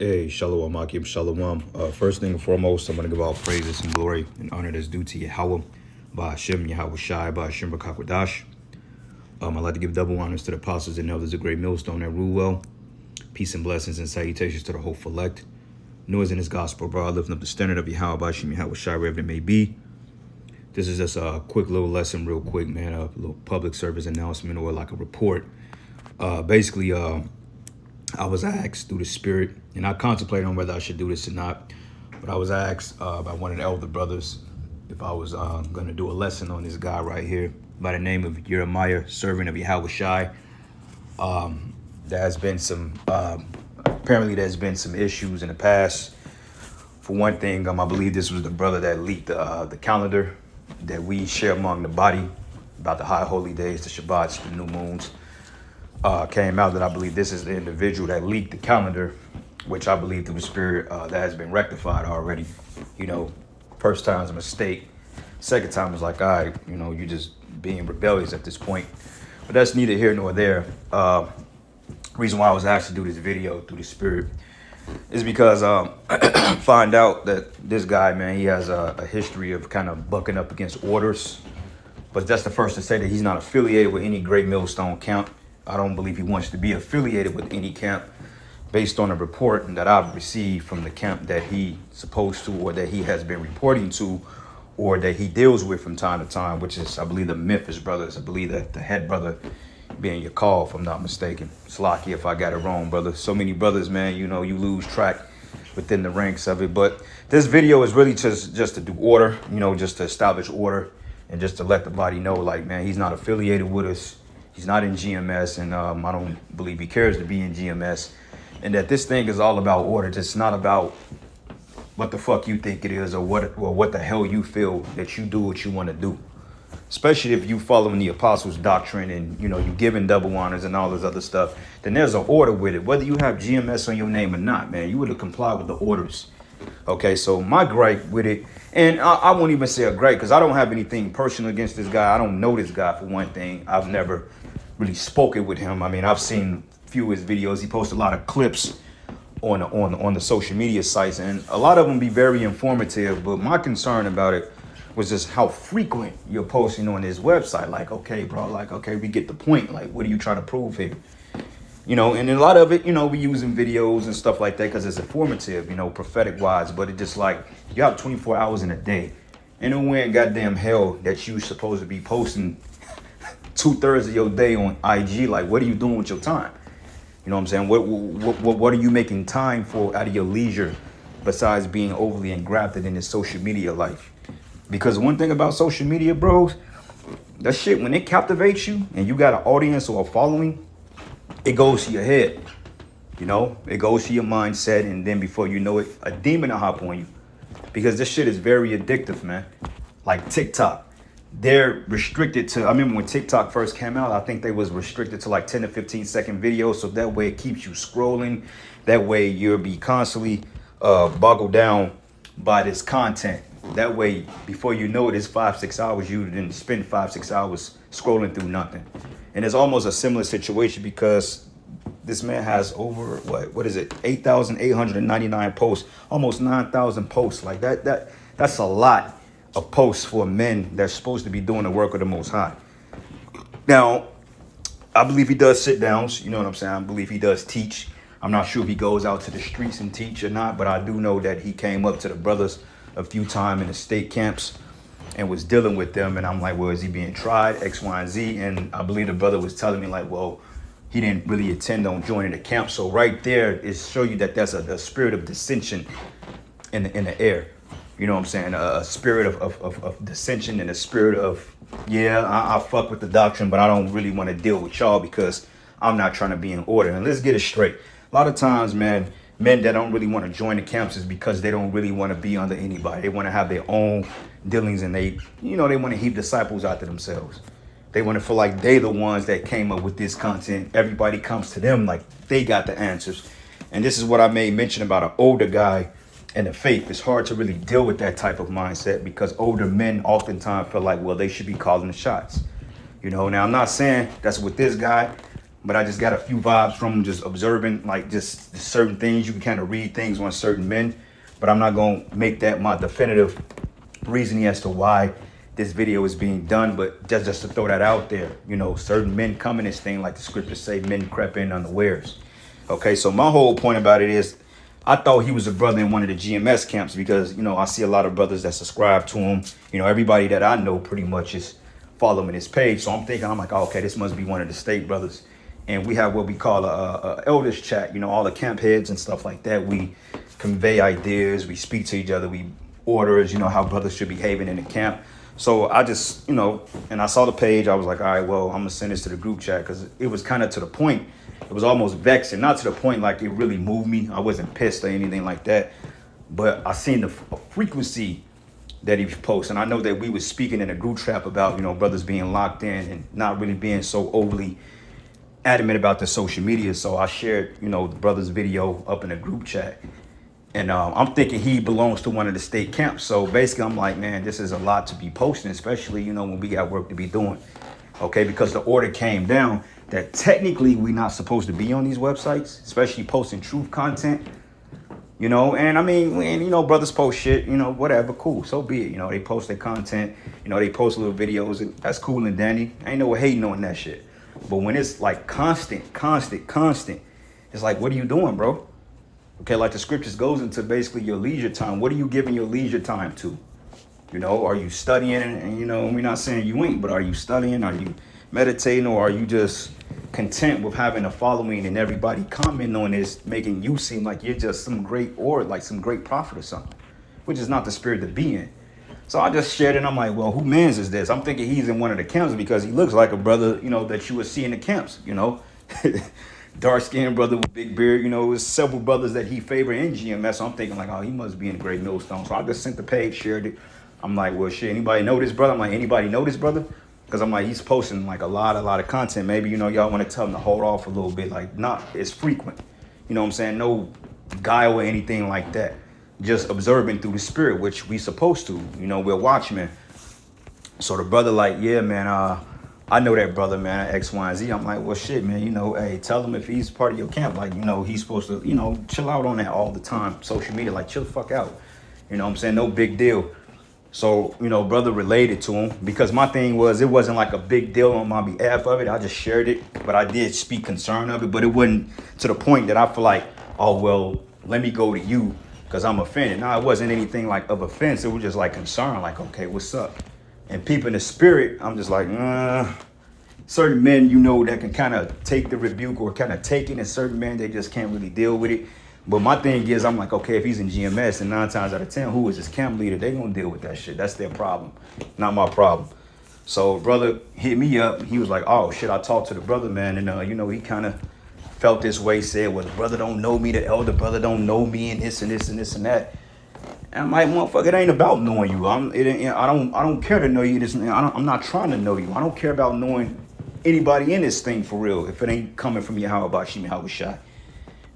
Hey, Shalom, Akim, Shalom. First thing and foremost, I'm going to give all praises and glory and honor that's due to Yahweh, by Hashem, Yahweh Shai, by Hashem, Bakakwadash. I'd like to give double honors to the apostles and elders of Greatmillstone that rule well. Peace and blessings and salutations to the whole elect. Noise in his gospel, bro. Lifting up the standard of Yahweh, by Hashem, Yahweh Shai, wherever it may be. This is just a quick little lesson, real quick, man. A little public service announcement or like a report. Basically, I was asked through the spirit, and I contemplated on whether I should do this or not, but I was asked by one of the elder brothers if I was going to do a lesson on this guy right here by the name of Jeremiah, servant of Yahweh Shai. There has been some, apparently there's been some issues in the past. For one thing, I believe this was the brother that leaked the calendar that we share among the body about the high holy days, the Shabbats, the new moons. Came out that I believe this is the individual that leaked the calendar, which I believe through the spirit that has been rectified already. You know, first time's a mistake. Second time is like, all right, you know, you're just being rebellious at this point. But that's neither here nor there. Reason why I was asked to do this video through the spirit is because find out that this guy, man, he has a history of kind of bucking up against orders. But that's the first to say that he's not affiliated with any Greatmillstone camp. I don't believe he wants to be affiliated with any camp based on a report that I've received from the camp that he's supposed to, or that he has been reporting to, or that he deals with from time to time, which is, I believe, the Memphis brothers. I believe that the head brother being your call, if I'm not mistaken. It's lucky if I got it wrong, brother. So many brothers, man, you know, you lose track within the ranks of it. But this video is really just to do order, you know, just to establish order and just to let the body know, like, man, he's not affiliated with us. He's not in GMS, and I don't believe he cares to be in GMS. And that this thing is all about order. It's not about what the fuck you think it is, or what the hell you feel that you do what you want to do. Especially if you following the apostles' doctrine and, you know, you giving double honors and all this other stuff, then there's an order with it. Whether you have GMS on your name or not, man, you would have complied with the orders. Okay, so my gripe with it, and I won't even say a gripe because I don't have anything personal against this guy. I don't know this guy for one thing. I've never really spoken with him. I mean, I've seen a few of his videos. He posts a lot of clips on the social media sites, and a lot of them be very informative. But my concern about it was just how frequent you're posting on his website. Like, okay, bro, like, okay, we get the point. Like, what are you trying to prove here? You know, and a lot of it, you know, we using videos and stuff like that because it's informative, you know, prophetic wise. But it just like, you have 24 hours in a day. And no way in goddamn hell that you supposed to be posting 2/3 of your day on IG. Like, what are you doing with your time? You know what I'm saying? What are you making time for out of your leisure besides being overly engrafted in this social media life? Because one thing about social media, bros, that shit, when it captivates you and you got an audience or a following, it goes to your head. You know, it goes to your mindset, and then before you know it, a demon will hop on you. Because this shit is very addictive, man. Like TikTok. They're restricted to, I remember when TikTok first came out, I think they was restricted to like 10 to 15 second videos. So that way it keeps you scrolling. That way you'll be constantly boggled down by this content. That way, before you know it, it's 5-6 hours. You didn't spend 5-6 hours scrolling through nothing. And it's almost a similar situation because this man has over, what is it? 8,899 posts, almost 9,000 posts. Like that's a lot of posts for men that's supposed to be doing the work of the Most High. Now, I believe he does sit downs. You know what I'm saying? I believe he does teach. I'm not sure if he goes out to the streets and teach or not, but I do know that he came up to the brothers a few times in the state camps and was dealing with them. And I'm like, well, is he being tried? X, Y, and Z. And I believe the brother was telling me like, well, he didn't really intend on joining the camp. So right there is show you that there's a spirit of dissension in the air. You know what I'm saying? A spirit of dissension and a spirit of, yeah, I fuck with the doctrine, but I don't really want to deal with y'all because I'm not trying to be in order. And let's get it straight. A lot of times, man, men that don't really want to join the camps is because they don't really want to be under anybody. They want to have their own dealings, and they want to heap disciples out to themselves. They want to feel like they the ones that came up with this content. Everybody comes to them like they got the answers. And this is what I made mention about an older guy and the faith. It's hard to really deal with that type of mindset because older men oftentimes feel like, well, they should be calling the shots. You know, now I'm not saying that's with this guy. but I just got a few vibes from just observing, like just certain things. You can kind of read things on certain men, but I'm not going to make that my definitive reasoning as to why this video is being done. But just to throw that out there, you know, certain men come in this thing, like the scriptures say, men crept in unawares. Okay, so my whole point about it is, I thought he was a brother in one of the GMS camps because, you know, I see a lot of brothers that subscribe to him. You know, everybody that I know pretty much is following his page. So I'm thinking, I'm like, oh, okay, this must be one of the state brothers. And we have what we call a elders chat, you know, all the camp heads and stuff like that. We convey ideas, we speak to each other, we orders, you know, how brothers should be behaving in the camp. So I just, you know, and I saw the page, I was like, all right, well, I'm gonna send this to the group chat because it was kind of to the point. It was almost vexing, not to the point like it really moved me. I wasn't pissed or anything like that, but I seen the frequency that he was posting. I know that we was speaking in a group chat about, you know, brothers being locked in and not really being so overly adamant about the social media. So I shared, you know, the brother's video up in a group chat, and I'm thinking he belongs to one of the state camps. So basically I'm like, man, this is a lot to be posting, especially, you know, when we got work to be doing. Okay, because the order came down that technically we're not supposed to be on these websites, especially posting truth content, you know. And I mean, when, you know, brothers post shit, you know, whatever, cool, so be it. You know, they post their content, you know, they post little videos, and that's cool and dandy. Ain't no hating on that shit. But when it's like constant, it's like, what are you doing, bro? Okay, like the scriptures goes into basically your leisure time. What are you giving your leisure time to? You know, are you studying? And you know, we're not saying you ain't, but are you studying? Are you meditating? Or are you just content with having a following and everybody commenting on this, making you seem like you're just some great, or like some great prophet or something, which is not the spirit to be in. So I just shared it, and I'm like, well, who mans is this? I'm thinking he's in one of the camps because he looks like a brother, you know, that you would see in the camps, you know. Dark-skinned brother with big beard, you know. It was several brothers that he favored in GMS. So I'm thinking like, oh, he must be in Greatmillstone. So I just sent the page, shared it. I'm like, well, shit, anybody know this brother? I'm like, anybody know this brother? Because I'm like, he's posting like a lot of content. Maybe, you know, y'all want to tell him to hold off a little bit. Like, not as frequent. You know what I'm saying? No guile or anything like that. Just observing through the spirit, which we supposed to. You know, we're watchmen. So the brother like, yeah, man, I know that brother, man, X, Y, and Z. I'm like, well, shit, man, you know, hey, tell him if he's part of your camp. Like, you know, he's supposed to, you know, chill out on that all the time. Social media, like, chill the fuck out. You know what I'm saying? No big deal. So, you know, brother related to him, because my thing was, it wasn't like a big deal on my behalf of it. I just shared it, but I did speak concern of it, but it wasn't to the point that I feel like, oh, well, let me go to you because I'm offended. No, it wasn't anything like of offense. It was just like concern, like, okay, what's up? And people in the spirit, I'm just like, certain men, you know, that can kind of take the rebuke or kind of take it, and certain men, they just can't really deal with it. But my thing is, I'm like, okay, if he's in GMS, and 9 times out of 10, who is his camp leader? They gonna deal with that shit. That's their problem, not my problem. So brother hit me up. He was like, oh shit, I talked to the brother, man, and you know, he kind of felt this way. Said, well, the brother don't know me, the elder brother don't know me, and this and this and this and that. And I'm like, motherfucker, it ain't about knowing you. I don't care to know you. I'm not trying to know you. I don't care about knowing anybody in this thing for real. If it ain't coming from Yahweh Shimi Hawashai.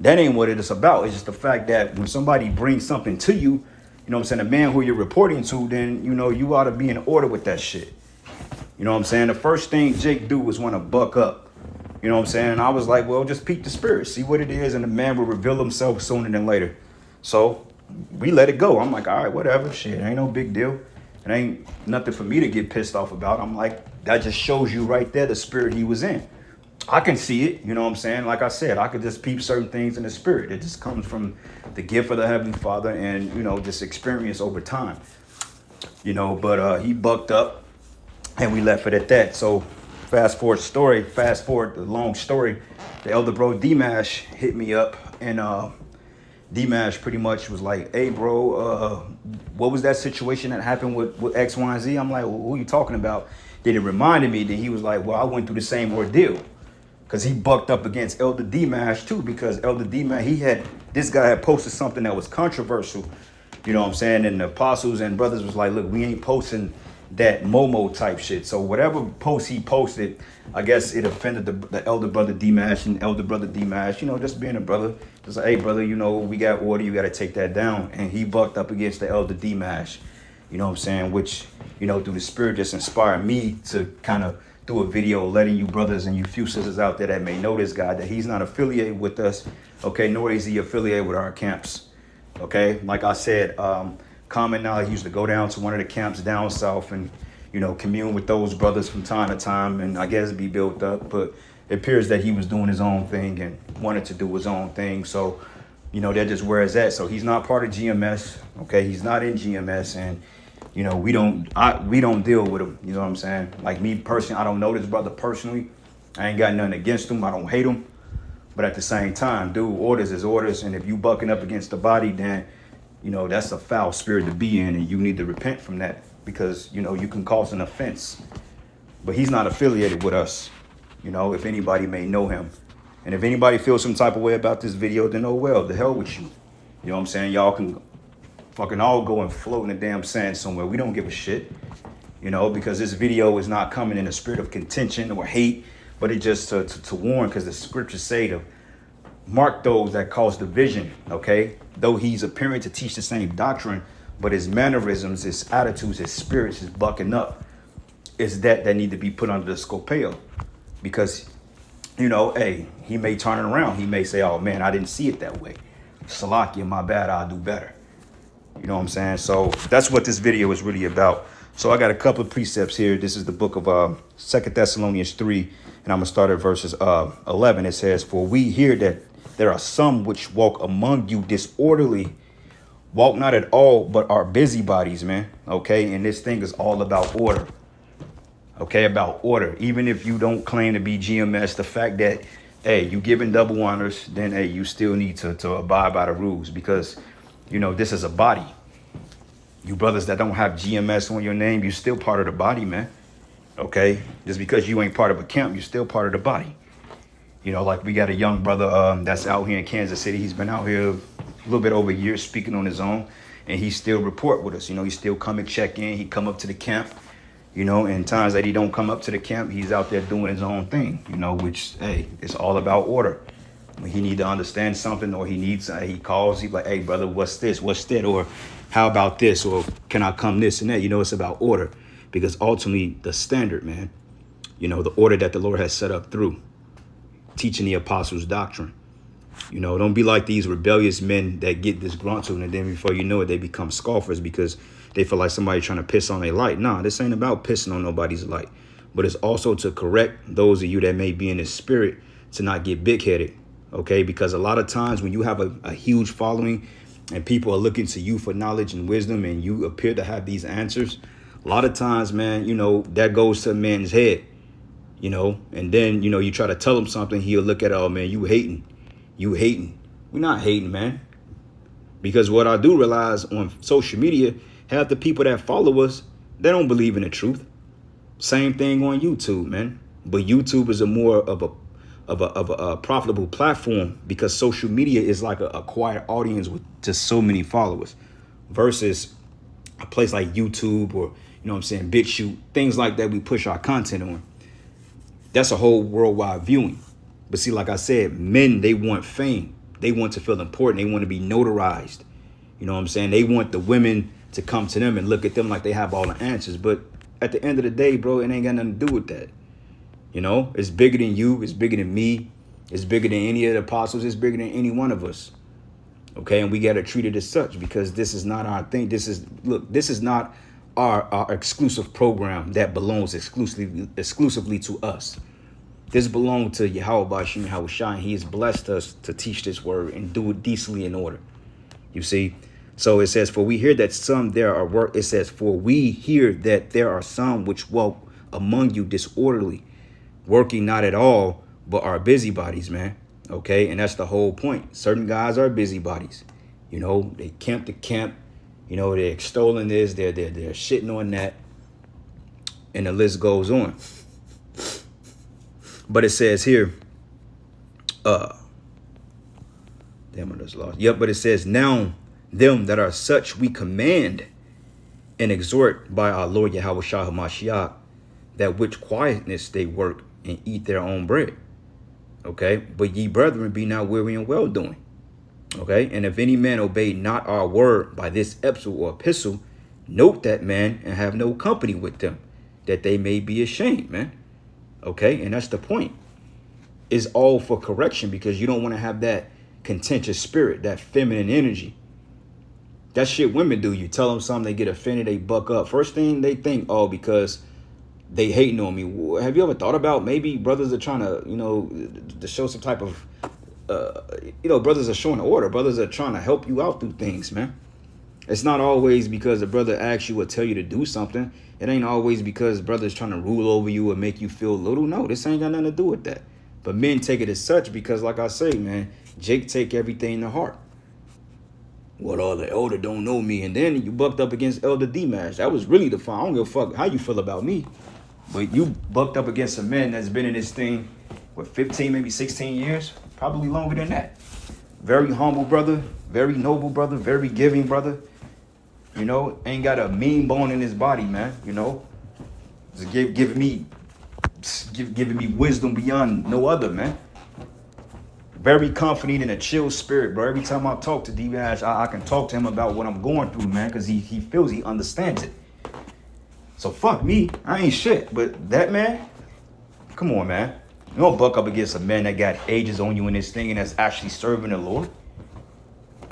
That ain't what it is about. It's just the fact that when somebody brings something to you, you know what I'm saying, the man who you're reporting to, then, you know, you ought to be in order with that shit. You know what I'm saying? The first thing Jake do was want to buck up. You know what I'm saying? And I was like, well, just peek the spirit, see what it is, and the man will reveal himself sooner than later. So we let it go. I'm like, all right, whatever, shit, ain't no big deal. It ain't nothing for me to get pissed off about. I'm like, that just shows you right there the spirit he was in. I can see it, you know what I'm saying? Like I said, I could just peep certain things in the spirit. It just comes from the gift of the Heavenly Father and, you know, just experience over time. You know, but he bucked up and we left it at that. So fast forward the long story, the elder bro D-Mash hit me up, and D-Mash pretty much was like, hey bro, what was that situation that happened with X, Y, and Z? I'm like, well, who are you talking about? Then it reminded me that he was like, well, I went through the same ordeal. Because he bucked up against Elder D-Mash too, because Elder D-Mash, this guy had posted something that was controversial, you know what I'm saying? And the apostles and brothers was like, look, we ain't posting that Momo type shit. So whatever post he posted, I guess it offended the elder brother D-Mash and elder brother D-Mash, you know, just being a brother. Just like, hey brother, you know, we got order, you got to take that down. And he bucked up against the elder D-Mash, you know what I'm saying? Which, you know, through the spirit just inspired me to kind of do a video letting you brothers and you few sisters out there that may know this guy, that he's not affiliated with us, okay, nor is he affiliated with our camps, okay? Like I said, common knowledge, he used to go down to one of the camps down south and, you know, commune with those brothers from time to time and I guess be built up, but it appears that he was doing his own thing and wanted to do his own thing, so, you know, that just where it's at. So he's not part of GMS, okay? He's not in GMS, and you know, we don't deal with him. You know what I'm saying? Like me personally, I don't know this brother personally. I ain't got nothing against him. I don't hate him. But at the same time, dude, orders is orders. And if you bucking up against the body, then, you know, that's a foul spirit to be in. And you need to repent from that because, you know, you can cause an offense. But he's not affiliated with us. You know, if anybody may know him. And if anybody feels some type of way about this video, then oh well, the hell with you. You know what I'm saying? Y'all can fucking all go and float in the damn sand somewhere. We don't give a shit, you know, because this video is not coming in a spirit of contention or hate, but it just to warn, because the scriptures say to mark those that cause division, okay? Though he's appearing to teach the same doctrine, but his mannerisms, his attitudes, his spirits, his bucking up, is that need to be put under the scopeo. Because, you know, hey, he may turn it around. He may say, oh man, I didn't see it that way. Salakia, my bad, I'll do better. You know what I'm saying? So that's what this video is really about. So I got a couple of precepts here. This is the book of 2 Thessalonians 3, and I'm going to start at verses 11. It says, for we hear that there are some which walk among you disorderly, walk not at all, but are busybodies, man. Okay, and this thing is all about order. Okay, about order. Even if you don't claim to be GMS, the fact that, hey, you giving double honors, then, hey, you still need to abide by the rules because, you know, this is a body. You brothers that don't have GMS on your name, you're still part of the body, man. Okay? Just because you ain't part of a camp, you're still part of the body. You know, like we got a young brother that's out here in Kansas City. He's been out here a little bit over a year speaking on his own, and he still report with us. You know, he still come and check in. He come up to the camp, you know, and times that he don't come up to the camp, he's out there doing his own thing, you know, which, hey, it's all about order. When he need to understand something or he calls, he's like, hey, brother, what's this? What's that? Or how about this? Or can I come this and that? You know, it's about order because ultimately the standard, man, you know, the order that the Lord has set up through teaching the apostles' doctrine. You know, don't be like these rebellious men that get disgruntled and then before you know it, they become scoffers because they feel like somebody trying to piss on their light. Nah, this ain't about pissing on nobody's light, but it's also to correct those of you that may be in the spirit to not get big-headed. Okay, because a lot of times when you have a huge following and people are looking to you for knowledge and wisdom and you appear to have these answers, a lot of times, man, you know, that goes to a man's head, you know, and then, you know, you try to tell him something, he'll look at, oh, man, you hating. We're not hating, man, because what I do realize on social media, half the people that follow us, they don't believe in the truth. Same thing on YouTube, man. But YouTube is a more of a profitable platform because social media is like a quiet audience with just so many followers versus a place like YouTube or, you know what I'm saying, BitChute, things like that we push our content on. That's a whole worldwide viewing. But see, like I said, men, they want fame. They want to feel important. They want to be notarized. You know what I'm saying? They want the women to come to them and look at them like they have all the answers. But at the end of the day, bro, it ain't got nothing to do with that. You know, it's bigger than you. It's bigger than me. It's bigger than any of the apostles. It's bigger than any one of us. Okay, and we got to treat it as such because this is not our thing. This is not our exclusive program that belongs exclusively to us. This belongs to Yahweh Bashim Yahushua. He has blessed us to teach this word and do it decently in order. You see? So it says, for we hear that we hear that there are some which walk among you disorderly, working not at all, but are busybodies, man. Okay, and that's the whole point. Certain guys are busybodies. You know, they camp to camp. You know, they're extolling this, they're shitting on that, and the list goes on. But it says here, damn, I just lost. Yep, but it says, now them that are such we command and exhort by our Lord Yahweh Shah HaMashiach, that which quietness they work and eat their own bread. Okay, but ye brethren, be not weary in well doing. Okay, and if any man obey not our word by this epistle or epistle, note that man and have no company with them, that they may be ashamed, man. Okay, and that's the point. It's all for correction because you don't want to have that contentious spirit, that feminine energy. That shit women do. You tell them something, they get offended, they buck up. First thing they think, oh, because they hating on me. Have you ever thought about maybe brothers are trying to, to show some type of, brothers are showing order. Brothers are trying to help you out through things, man. It's not always because the brother asks you or tell you to do something. It ain't always because brother's trying to rule over you or make you feel little. No, this ain't got nothing to do with that. But men take it as such because, like I say, man, Jake take everything to heart. Well, the elder don't know me. And then you bucked up against Elder D-Mash. That was really the fun. I don't give a fuck how you feel about me. But you bucked up against a man that's been in this thing, 15, maybe 16 years? Probably longer than that. Very humble brother, very noble brother, very giving brother. Ain't got a mean bone in his body, man. Just giving me wisdom beyond no other, man. Very confident in a chill spirit, bro. Every time I talk to D-Ash, I can talk to him about what I'm going through, man, because he feels, he understands it. So fuck me, I ain't shit. But that man, come on, man. You don't buck up against a man that got ages on you in this thing and that's actually serving the Lord.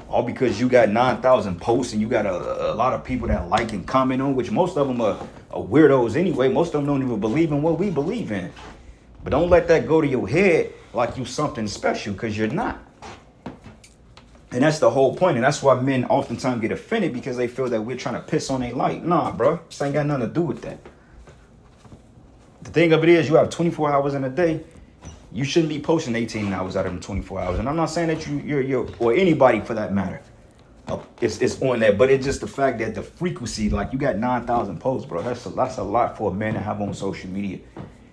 All because you got 9,000 posts and you got a lot of people that like and comment on, which most of them are weirdos anyway. Most of them don't even believe in what we believe in. But don't let that go to your head like you something special, because you're not. And that's the whole point. And that's why men oftentimes get offended, because they feel that we're trying to piss on their light. Nah, bro. This ain't got nothing to do with that. The thing of it is, you have 24 hours in a day. You shouldn't be posting 18 hours out of them 24 hours. And I'm not saying that you're or anybody for that matter. It's on that. But it's just the fact that the frequency, like you got 9,000 posts, bro. That's a lot for a man to have on social media.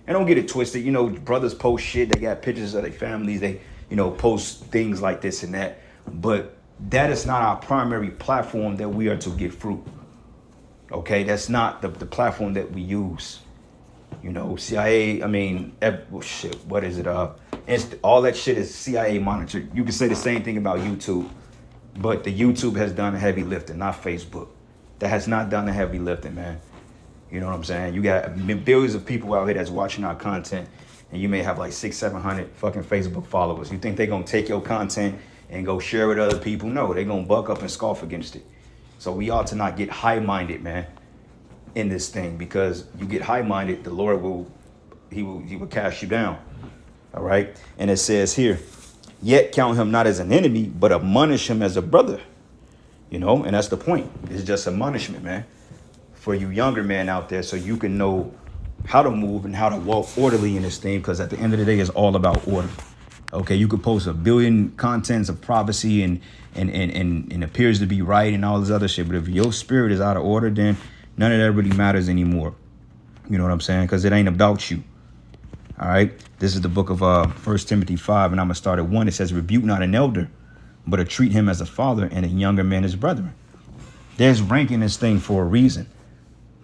And don't get it twisted. Brothers post shit. They got pictures of their families. They, post things like this and that. But that is not our primary platform that we are to get fruit. Okay? That's not the platform that we use. CIA, shit, what is it? All that shit is CIA monitored. You can say the same thing about YouTube. But the YouTube has done the heavy lifting, not Facebook. That has not done the heavy lifting, man. You know what I'm saying? You got billions of people out here that's watching our content, and you may have like 600-700 fucking Facebook followers. You think they're going to take your content and go share it with other people? No, they're going to buck up and scoff against it. So we ought to not get high-minded, man, in this thing, because you get high-minded, the Lord will cast you down. All right? And it says here, yet count him not as an enemy, but admonish him as a brother. And that's the point. It's just admonishment, man, for you younger men out there, so you can know how to move and how to walk orderly in this thing, because at the end of the day, it's all about order. Okay, you could post 1 billion contents of prophecy and appears to be right and all this other shit, but if your spirit is out of order, then none of that really matters anymore. You know what I'm saying? Because it ain't about you. All right, this is the book of 1 Timothy 5, and I'm gonna start at 1. It says, rebuke not an elder, but treat him as a father, and a younger man as brethren. There's rank in this thing for a reason.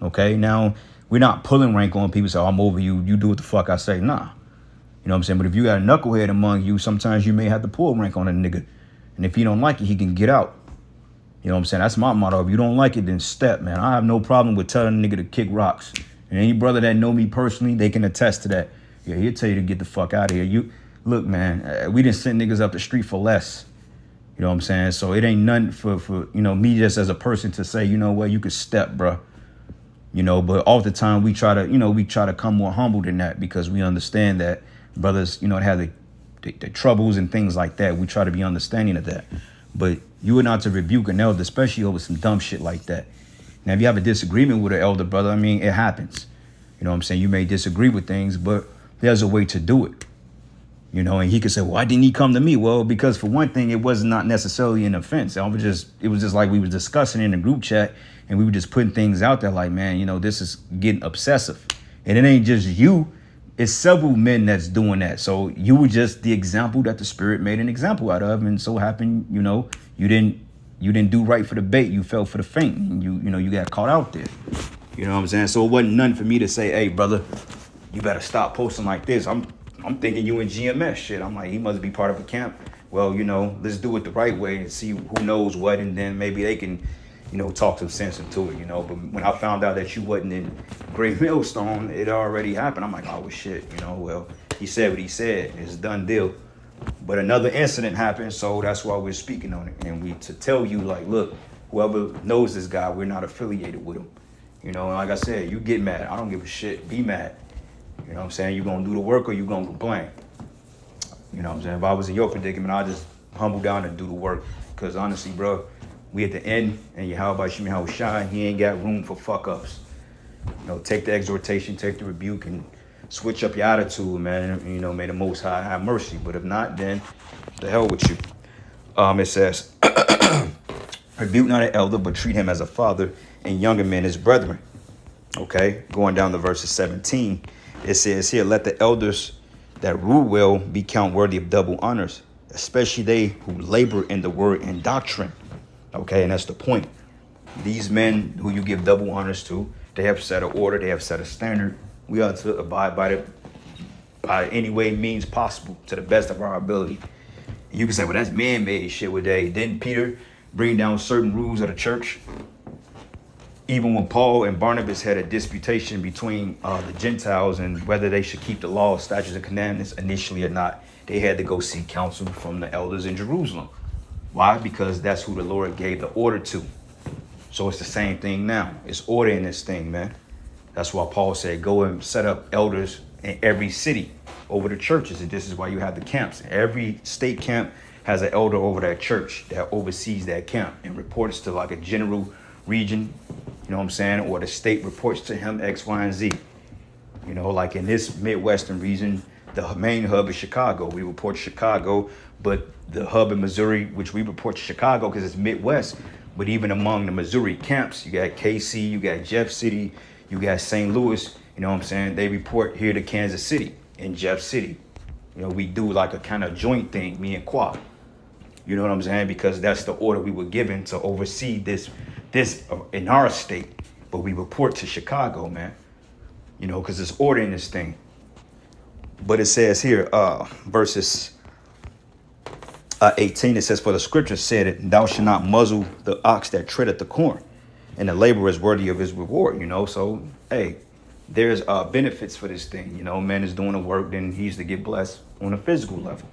Okay, now we're not pulling rank on people. So I'm over you. You do what the fuck I say. Nah. You know what I'm saying? But if you got a knucklehead among you, sometimes you may have to pull rank on a nigga. And if he don't like it, he can get out. You know what I'm saying? That's my motto. If you don't like it, then step, man. I have no problem with telling a nigga to kick rocks. And any brother that know me personally, they can attest to that. Yeah, he'll tell you to get the fuck out of here. Look, man, we didn't send niggas up the street for less. You know what I'm saying? So it ain't nothing for me just as a person to say, you know what, you could step, bro. But all the time we try to come more humble than that, because we understand that brothers, have the troubles and things like that. We try to be understanding of that. But you are not to rebuke an elder, especially over some dumb shit like that. Now, if you have a disagreement with an elder brother, it happens. You know what I'm saying? You may disagree with things, but there's a way to do it. And he could say, well, why didn't he come to me? Well, because for one thing, it was not necessarily an offense. It was just like we were discussing in the group chat, and we were just putting things out there like, man, this is getting obsessive. And it ain't just you. It's several men that's doing that. So you were just the example that the Spirit made an example out of. And so happened, you didn't do right for the bait. You fell for the feint. And you got caught out there. You know what I'm saying? So it wasn't nothing for me to say, hey, brother, you better stop posting like this. I'm thinking you in GMS shit. I'm like, he must be part of a camp. Well, let's do it the right way and see who knows what. And then maybe they can talk some sense into it, But when I found out that you wasn't in Greatmillstone, it already happened. I'm like, oh, well, shit, well, he said what he said. It's a done deal. But another incident happened, so that's why we're speaking on it. And to tell you, like, look, whoever knows this guy, we're not affiliated with him. And like I said, you get mad. I don't give a shit. Be mad. You know what I'm saying? You going to do the work or you going to complain? You know what I'm saying? If I was in your predicament, I'd just humble down and do the work. Because honestly, bro, we at the end, and Yahweh Shimi how shine, he ain't got room for fuck ups. Take the exhortation, take the rebuke, and switch up your attitude, man. And, may the Most High have mercy. But if not, then the hell with you. It says, rebuke not an elder, but treat him as a father, and younger men as brethren. Okay, going down to verses 17, it says here, let the elders that rule well be count worthy of double honors, especially they who labor in the word and doctrine. Okay, and that's the point. These men who you give double honors to, they have set an order, they have set a standard. We ought to abide by it by any way means possible to the best of our ability. And you can say, well, that's man-made shit with they. Didn't Peter bring down certain rules of the church? Even when Paul and Barnabas had a disputation between the Gentiles and whether they should keep the law, statutes, and commandments initially or not, they had to go seek counsel from the elders in Jerusalem. Why? Because that's who the Lord gave the order to. So it's the same thing now. It's order in this thing, man. That's why Paul said, go and set up elders in every city over the churches. And this is why you have the camps. Every state camp has an elder over that church that oversees that camp and reports to like a general region, you know what I'm saying? Or the state reports to him X, Y, and Z. Like in this Midwestern region, the main hub is Chicago. We report to Chicago, but the hub in Missouri, which we report to Chicago because it's Midwest, but even among the Missouri camps, you got KC, you got Jeff City, you got St. Louis, you know what I'm saying? They report here to Kansas City and Jeff City. We do like a kind of joint thing, me and Qua. You know what I'm saying? Because that's the order we were given to oversee this in our state. But we report to Chicago, man. Because it's order in this thing. But it says here, verses 18, it says, for the scripture said it, thou shalt not muzzle the ox that treadeth the corn, and the laborer is worthy of his reward, So, hey, there's benefits for this thing. Man is doing the work, then he's to get blessed on a physical level.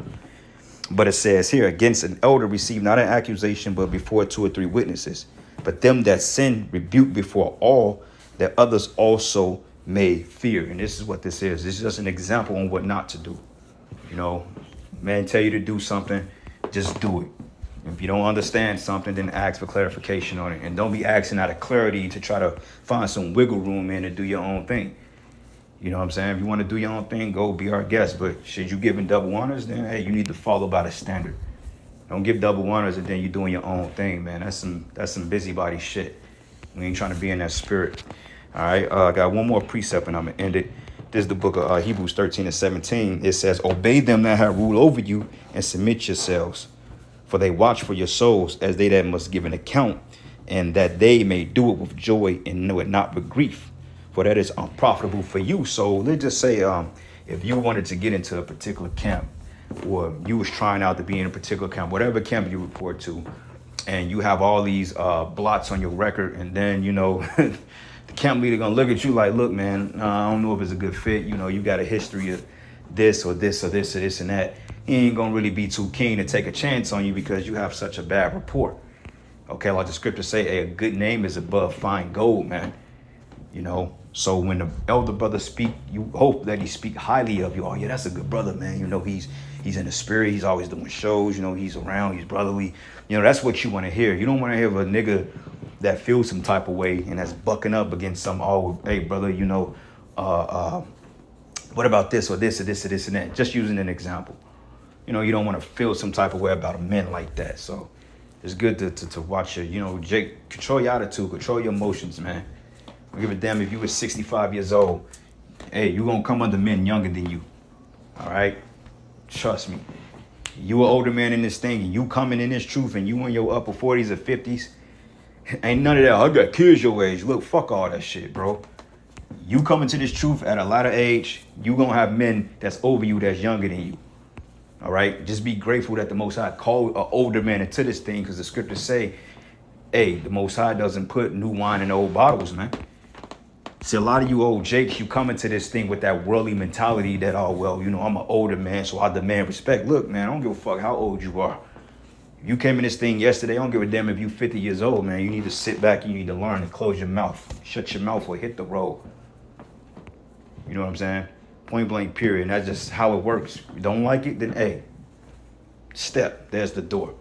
But it says here, against an elder receive not an accusation, but before 2 or 3 witnesses. But them that sin rebuke before all, that others also may fear. And this is what this is. This is just an example on what not to do. Man tell you to do something, just do it. If you don't understand something, then ask for clarification on it. And don't be asking out of clarity to try to find some wiggle room in and do your own thing. You know what I'm saying? If you want to do your own thing, go be our guest. But should you giving double honors, then hey, you need to follow by the standard. Don't give double honors and then you're doing your own thing, man. That's some busybody shit. We ain't trying to be in that spirit. All right, I got one more precept and I'm gonna end it. This is the book of Hebrews 13 and 17. It says, obey them that have rule over you and submit yourselves, for they watch for your souls as they that must give an account, and that they may do it with joy and know it not with grief, for that is unprofitable for you. So let's just say if you wanted to get into a particular camp, or you was trying out to be in a particular camp, whatever camp you report to, and you have all these blots on your record, and then, the camp leader gonna look at you like, look, man, I don't know if it's a good fit. You got a history of this or this or this or this and that. He ain't gonna really be too keen to take a chance on you because you have such a bad report. Okay, like the scriptures say, hey, a good name is above fine gold, man. So when the elder brother speak, you hope that he speak highly of you. Oh yeah, that's a good brother, man. He's in the spirit. He's always doing shows. He's around. He's brotherly. That's what you want to hear. You don't want to hear of a nigga that feels some type of way and that's bucking up against some, hey brother, what about this or this or this or this and that? Just using an example. You don't want to feel some type of way about a man like that. So it's good to watch your, Jake, control your attitude, control your emotions, man. I don't give a damn if you were 65 years old. Hey, you gonna come under men younger than you. All right? Trust me. You an older man in this thing and you coming in this truth and you in your upper 40s or 50s. Ain't none of that. I got kids your age. Look, fuck all that shit, bro. You coming to this truth at a latter age, you gonna have men that's over you that's younger than you. All right? Just be grateful that the Most High called an older man into this thing, because the scriptures say Hey, the Most High doesn't put new wine in old bottles, man. See, a lot of you old Jakes, you come into this thing with that worldly mentality that, oh, well, you know, I'm an older man, so I demand respect. Look, man, I don't give a fuck how old you are. You came in this thing yesterday, I don't give a damn if you 50 years old, man. You need to sit back and you need to learn and close your mouth. Shut your mouth or hit the road. You know what I'm saying? Point blank, period. And that's just how it works. If you don't like it, then, hey, step. There's the door.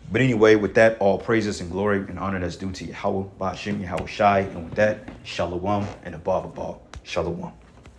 But anyway, with that, all praises and glory and honor that's due to Yahweh, Ba'ashem, Yahweh Shai. And with that, Shalom and above all, Shalom.